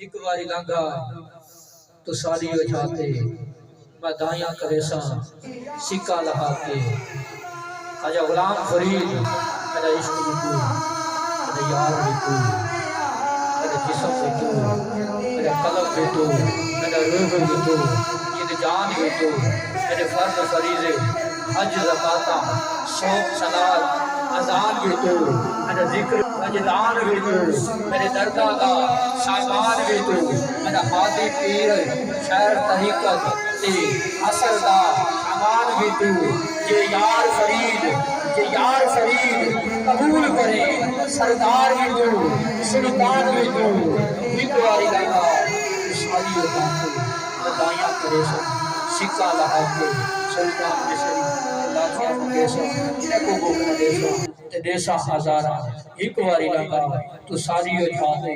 ایک باری لانگا تو ساری اچھاتے میں دائیاں کرے سا سکہ لہا کے خواجہ غلام فرید میرا عشق بھی تو میرا یار بھی تو میرا جسم بھی تو میرا قلب بھی تو میرا روح بھی تو یہ جان بھی تو میرے فرد فریضے حج زکاتہ شوق صلات اذان بھی تو میرا ذکر اجلان بھی تو میرے دردہ کا سامان بھی تو میرا حادی پیر شہر طریقت تے اثر دا امان بھی تو یہ یار فرید قبول کرے سردار بھی تو سلطان بھی تو بکواری لگا شادی ہوتا تو مدائیاں کرے سا سکہ لہا کے سلطان مصری لاکھیاں دیسا ایکو گوکنا دیسا تے دیسا ہزارہ ایک واری لگا تو ساری اٹھا دے